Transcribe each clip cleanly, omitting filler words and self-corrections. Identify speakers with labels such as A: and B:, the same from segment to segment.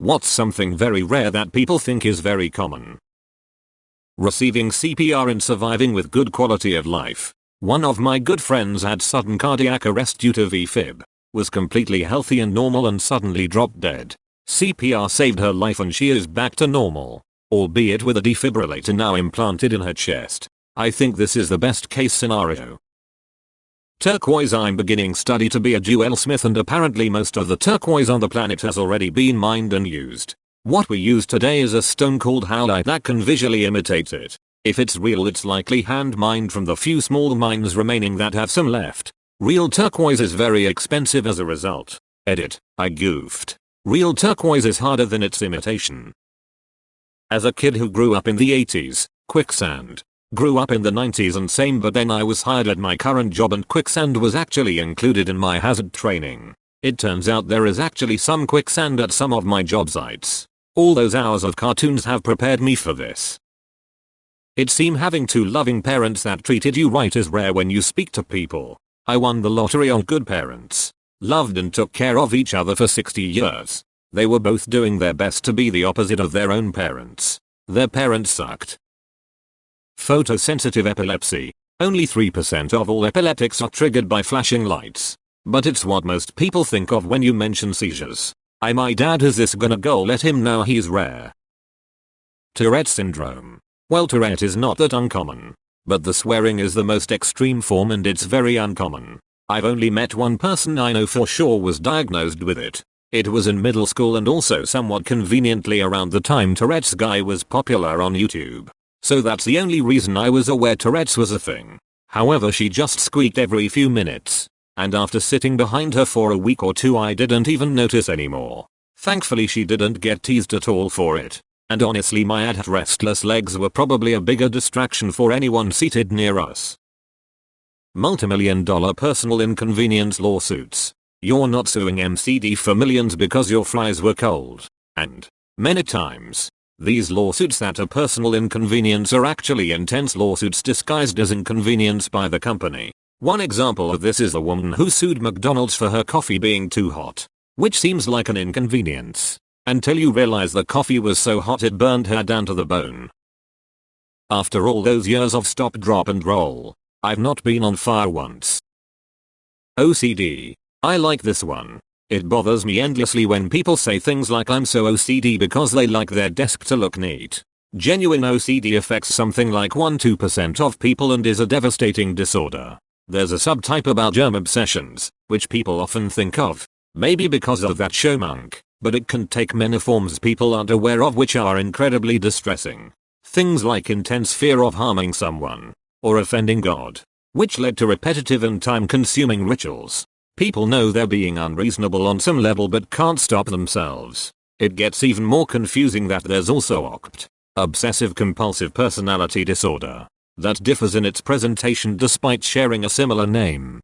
A: What's something very rare that people think is very common? Receiving CPR and surviving with good quality of life. One of my good friends had sudden cardiac arrest due to VFib. Was completely healthy and normal and suddenly dropped dead. CPR saved her life and she is back to normal. Albeit with a defibrillator now implanted in her chest. I think this is the best case scenario. Turquoise. I'm beginning study to be a jewelsmith and apparently most of the turquoise on the planet has already been mined and used. What we use today is a stone called howlite that can visually imitate it. If it's real it's likely hand mined from the few small mines remaining that have some left. Real turquoise is very expensive as a result. Edit. I goofed. Real turquoise is harder than its imitation. As a kid who grew up in the 80s, quicksand. Grew up in the 90s and same, but then I was hired at my current job and quicksand was actually included in my hazard training. It turns out there is actually some quicksand at some of my job sites. All those hours of cartoons have prepared me for this. It seems having two loving parents that treated you right is rare when you speak to people. I won the lottery on good parents. Loved and took care of each other for 60 years. They were both doing their best to be the opposite of their own parents. Their parents sucked. Photosensitive epilepsy. Only 3% of all epileptics are triggered by flashing lights. But it's what most people think of when you mention seizures. My dad has this gonna go let him know he's rare. Tourette syndrome. Well, Tourette is not that uncommon. But the swearing is the most extreme form and it's very uncommon. I've only met one person I know for sure was diagnosed with it. It was in middle school and also somewhat conveniently around the time Tourette's guy was popular on YouTube. So that's the only reason I was aware Tourette's was a thing. However, she just squeaked every few minutes. And after sitting behind her for a week or two I didn't even notice anymore. Thankfully she didn't get teased at all for it. And honestly my ad restless legs were probably a bigger distraction for anyone seated near us. Multimillion-dollar personal inconvenience lawsuits. You're not suing MCD for millions because your fries were cold. And many times, these lawsuits that are personal inconvenience are actually intense lawsuits disguised as inconvenience by the company. One example of this is the woman who sued McDonald's for her coffee being too hot. Which seems like an inconvenience. Until you realize the coffee was so hot it burned her down to the bone. After all those years of stop, drop and roll, I've not been on fire once. OCD. I like this one. It bothers me endlessly when people say things like I'm so OCD because they like their desk to look neat. Genuine OCD affects something like 1-2% of people and is a devastating disorder. There's a subtype about germ obsessions, which people often think of. Maybe because of that show Monk, but it can take many forms people aren't aware of which are incredibly distressing. Things like intense fear of harming someone, or offending God, which led to repetitive and time-consuming rituals. People know they're being unreasonable on some level but can't stop themselves. It gets even more confusing that there's also OCD, obsessive compulsive personality disorder, that differs in its presentation despite sharing a similar name.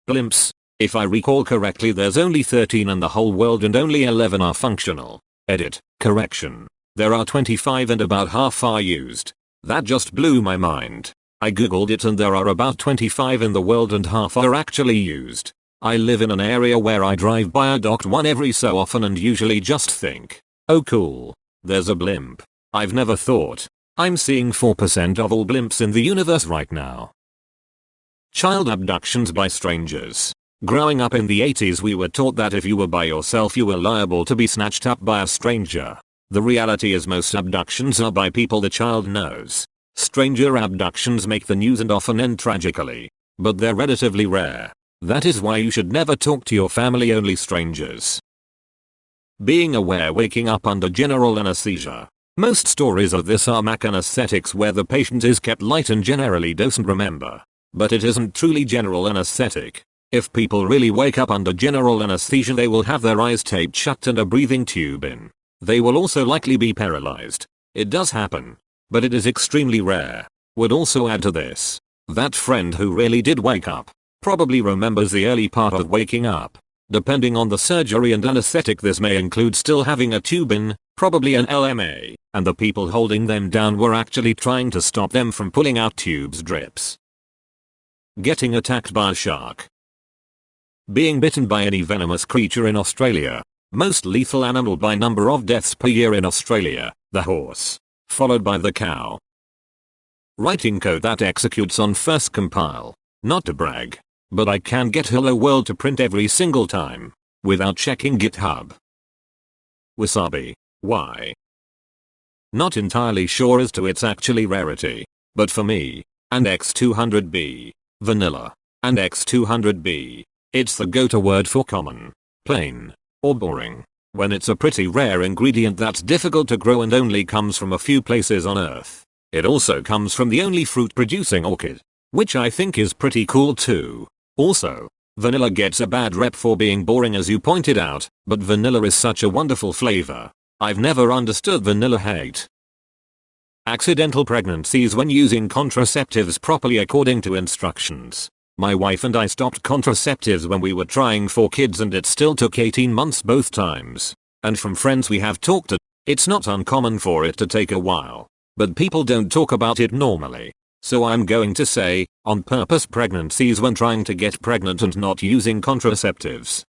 A: Blimps. If I recall correctly there's only 13 in the whole world and only 11 are functional. Edit. Correction. There are 25 and about half are used. That just blew my mind. I googled it and there are about 25 in the world and half are actually used. I live in an area where I drive by a docked one every so often and usually just think, oh cool, there's a blimp. I've never thought. I'm seeing 4% of all blimps in the universe right now. Child abductions by strangers. Growing up in the 80s we were taught that if you were by yourself you were liable to be snatched up by a stranger. The reality is most abductions are by people the child knows. Stranger abductions make the news and often end tragically. But they're relatively rare. That is why you should never talk to your family, only strangers. Being aware waking up under general anesthesia. Most stories of this are MAC anesthetics where the patient is kept light and generally doesn't remember. But it isn't truly general anesthetic. If people really wake up under general anesthesia they will have their eyes taped shut and a breathing tube in. They will also likely be paralyzed. It does happen. But it is extremely rare. Would also add to this. That friend who really did wake up probably remembers the early part of waking up. Depending on the surgery and anesthetic this may include still having a tube in, probably an LMA, and the people holding them down were actually trying to stop them from pulling out tubes drips. Getting attacked by a shark. Being bitten by any venomous creature in Australia. Most lethal animal by number of deaths per year in Australia, the horse, followed by the cow. Writing code that executes on first compile. Not to brag, but I can get hello world to print every single time, without checking GitHub. Wasabi. Why? Not entirely sure as to its actually rarity, but for me, and X200B, vanilla, and X200B, it's the go-to word for common, plain, or boring, when it's a pretty rare ingredient that's difficult to grow and only comes from a few places on Earth. It also comes from the only fruit-producing orchid, which I think is pretty cool too. Also, vanilla gets a bad rep for being boring as you pointed out, but vanilla is such a wonderful flavor. I've never understood vanilla hate. Accidental pregnancies when using contraceptives properly according to instructions. My wife and I stopped contraceptives when we were trying for kids and it still took 18 months both times. And from friends we have talked to, it's not uncommon for it to take a while. But people don't talk about it normally. So I'm going to say, on purpose pregnancies when trying to get pregnant and not using contraceptives.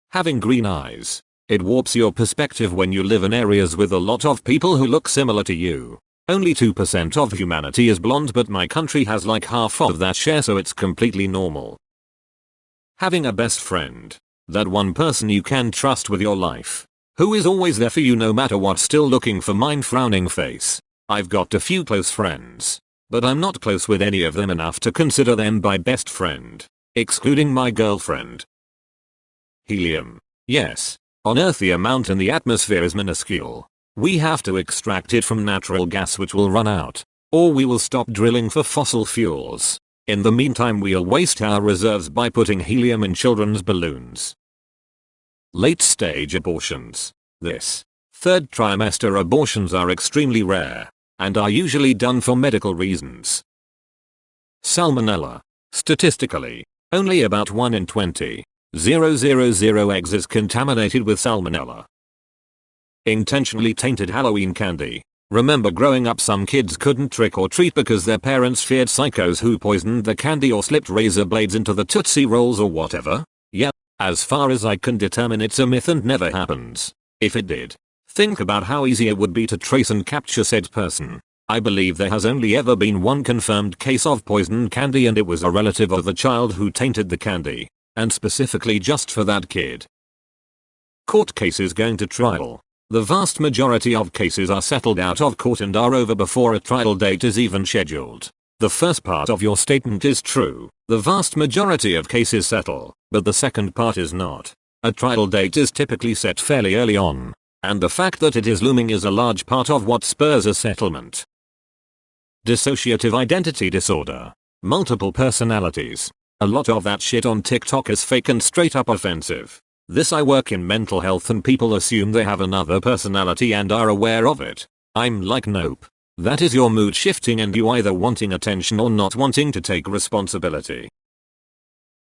A: Having green eyes. It warps your perspective when you live in areas with a lot of people who look similar to you. Only 2% of humanity is blonde, but my country has like half of that share, so it's completely normal. Having a best friend. That one person you can trust with your life. Who is always there for you no matter what. Still looking for mine frowning face. I've got a few close friends, but I'm not close with any of them enough to consider them my best friend, excluding my girlfriend. Helium. Yes. On Earth the amount in the atmosphere is minuscule. We have to extract it from natural gas which will run out, or we will stop drilling for fossil fuels. In the meantime we'll waste our reserves by putting helium in children's balloons. Late stage abortions. This third trimester abortions are extremely rare, and are usually done for medical reasons. Salmonella. Statistically, only about 1 in 20,000 eggs is contaminated with salmonella. Intentionally tainted Halloween candy. Remember growing up some kids couldn't trick or treat because their parents feared psychos who poisoned the candy or slipped razor blades into the Tootsie Rolls or whatever? Yep, as far as I can determine it's a myth and never happens. If it did, think about how easy it would be to trace and capture said person. I believe there has only ever been one confirmed case of poisoned candy and it was a relative of the child who tainted the candy. And specifically just for that kid. Court cases going to trial. The vast majority of cases are settled out of court and are over before a trial date is even scheduled. The first part of your statement is true. The vast majority of cases settle, but the second part is not. A trial date is typically set fairly early on, and the fact that it is looming is a large part of what spurs a settlement. Dissociative identity disorder. Multiple personalities. A lot of that shit on TikTok is fake and straight up offensive. I work in mental health and people assume they have another personality and are aware of it. I'm like nope. That is your mood shifting and you either wanting attention or not wanting to take responsibility.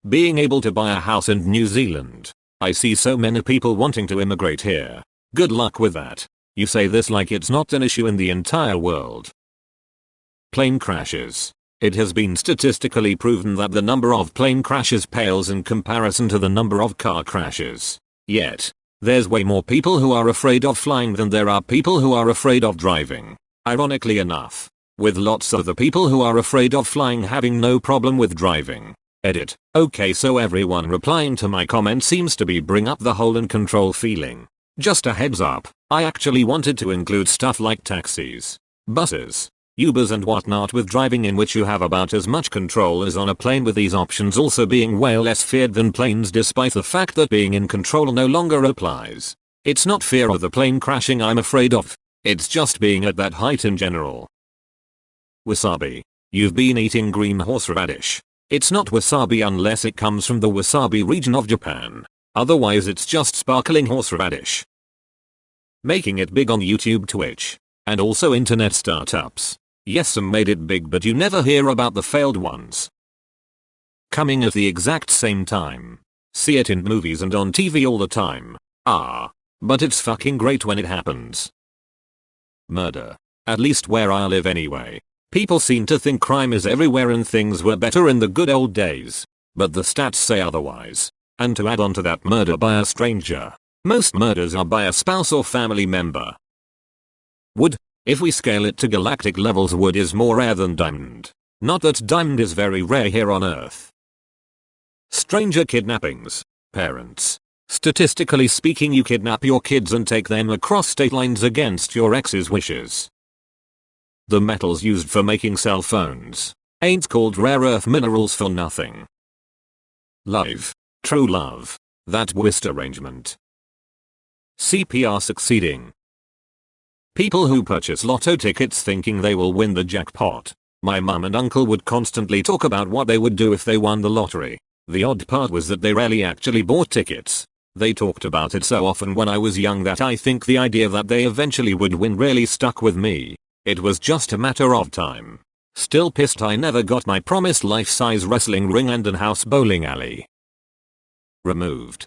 A: Being able to buy a house in New Zealand. I see so many people wanting to immigrate here. Good luck with that. You say this like it's not an issue in the entire world. Plane crashes. It has been statistically proven that the number of plane crashes pales in comparison to the number of car crashes. Yet, there's way more people who are afraid of flying than there are people who are afraid of driving. Ironically enough, with lots of the people who are afraid of flying having no problem with driving. Edit. Okay, so everyone replying to my comment seems to be bring up the whole and control feeling. Just a heads up, I actually wanted to include stuff like taxis, buses, Ubers and whatnot with driving in which you have about as much control as on a plane, with these options also being way less feared than planes despite the fact that being in control no longer applies. It's not fear of the plane crashing I'm afraid of, it's just being at that height in general. Wasabi. You've been eating green horseradish. It's not wasabi unless it comes from the wasabi region of Japan. Otherwise it's just sparkling horseradish. Making it big on YouTube, Twitch, and also internet startups. Yes, some made it big but you never hear about the failed ones. Coming at the exact same time. See it in movies and on TV all the time. But it's fucking great when it happens. Murder. At least where I live anyway. People seem to think crime is everywhere and things were better in the good old days. But the stats say otherwise. And to add on to that, murder by a stranger. Most murders are by a spouse or family member. Wood, if we scale it to galactic levels, wood is more rare than diamond. Not that diamond is very rare here on Earth. Stranger kidnappings. Parents. Statistically speaking, you kidnap your kids and take them across state lines against your ex's wishes. The metals used for making cell phones ain't called rare earth minerals for nothing. Love. True love. That twist arrangement. CPR succeeding. People who purchase lotto tickets thinking they will win the jackpot. My mum and uncle would constantly talk about what they would do if they won the lottery. The odd part was that they rarely actually bought tickets. They talked about it so often when I was young that I think the idea that they eventually would win really stuck with me. It was just a matter of time. Still pissed I never got my promised life-size wrestling ring and an house bowling alley. Removed.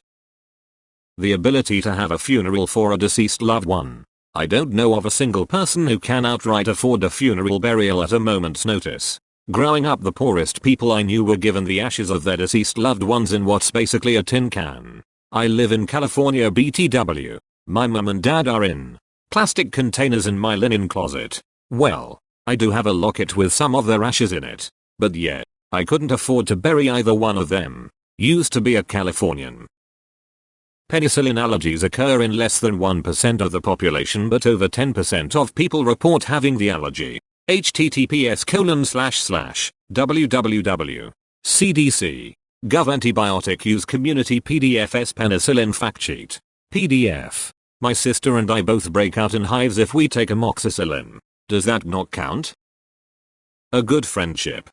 A: The ability to have a funeral for a deceased loved one. I don't know of a single person who can outright afford a funeral burial at a moment's notice. Growing up, the poorest people I knew were given the ashes of their deceased loved ones in what's basically a tin can. I live in California BTW. My mum and dad are in plastic containers in my linen closet. Well, I do have a locket with some of their ashes in it. But yeah, I couldn't afford to bury either one of them. Used to be a Californian. Penicillin allergies occur in less than 1% of the population, but over 10% of people report having the allergy. https://www.cdc. Gov antibiotic use community PDFs penicillin fact sheet. PDF. My sister and I both break out in hives if we take amoxicillin. Does that not count? A good friendship.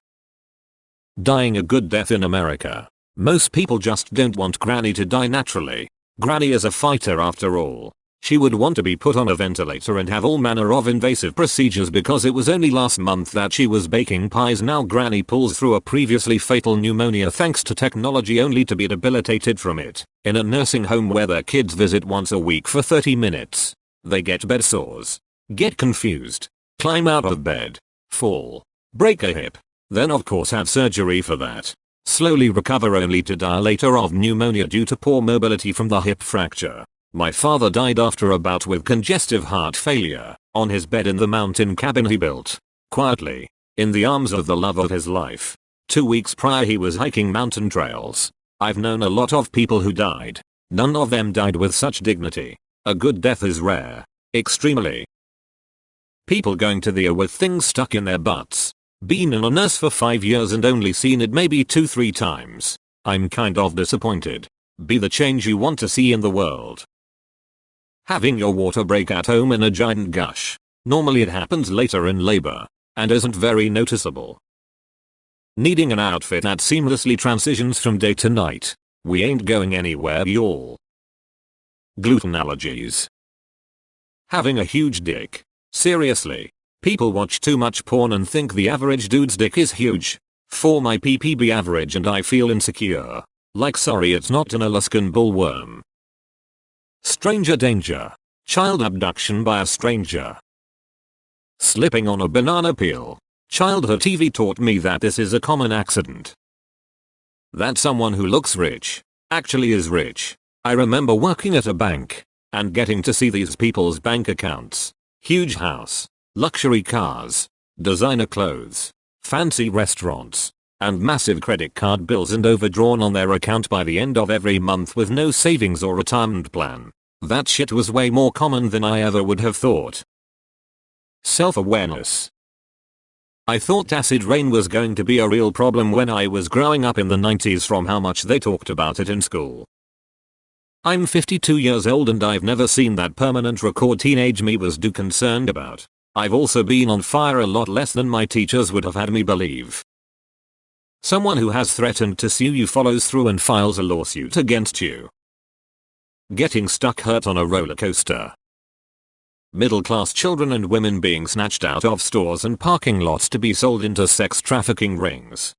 A: Dying a good death in America. Most people just don't want Granny to die naturally. Granny is a fighter after all. She would want to be put on a ventilator and have all manner of invasive procedures because it was only last month that she was baking pies. Now Granny pulls through a previously fatal pneumonia thanks to technology only to be debilitated from it. In a nursing home where their kids visit once a week for 30 minutes. They get bed sores. Get confused. Climb out of bed. Fall. Break a hip. Then of course have surgery for that. Slowly recover only to die later of pneumonia due to poor mobility from the hip fracture. My father died after a bout with congestive heart failure, on his bed in the mountain cabin he built. Quietly. In the arms of the love of his life. 2 weeks prior he was hiking mountain trails. I've known a lot of people who died. None of them died with such dignity. A good death is rare. Extremely. People going to the ER with things stuck in their butts. Been in a nurse for 5 years and only seen it maybe 2-3 times. I'm kind of disappointed. Be the change you want to see in the world. Having your water break at home in a giant gush. Normally it happens later in labor. And isn't very noticeable. Needing an outfit that seamlessly transitions from day to night. We ain't going anywhere, y'all. Gluten allergies. Having a huge dick. Seriously. People watch too much porn and think the average dude's dick is huge. For my PPB average and I feel insecure. Like sorry it's not an Alaskan bullworm. Stranger danger. Child abduction by a stranger. Slipping on a banana peel. Childhood TV taught me that this is a common accident. That someone who looks rich actually is rich. I remember working at a bank and getting to see these people's bank accounts. Huge house. Luxury cars, designer clothes, fancy restaurants, and massive credit card bills and overdrawn on their account by the end of every month with no savings or retirement plan. That shit was way more common than I ever would have thought. Self-awareness. I thought acid rain was going to be a real problem when I was growing up in the 90s from how much they talked about it in school. I'm 52 years old and I've never seen that permanent record teenage me was too concerned about. I've also been on fire a lot less than my teachers would have had me believe. Someone who has threatened to sue you follows through and files a lawsuit against you. Getting stuck hurt on a roller coaster. Middle-class children and women being snatched out of stores and parking lots to be sold into sex trafficking rings.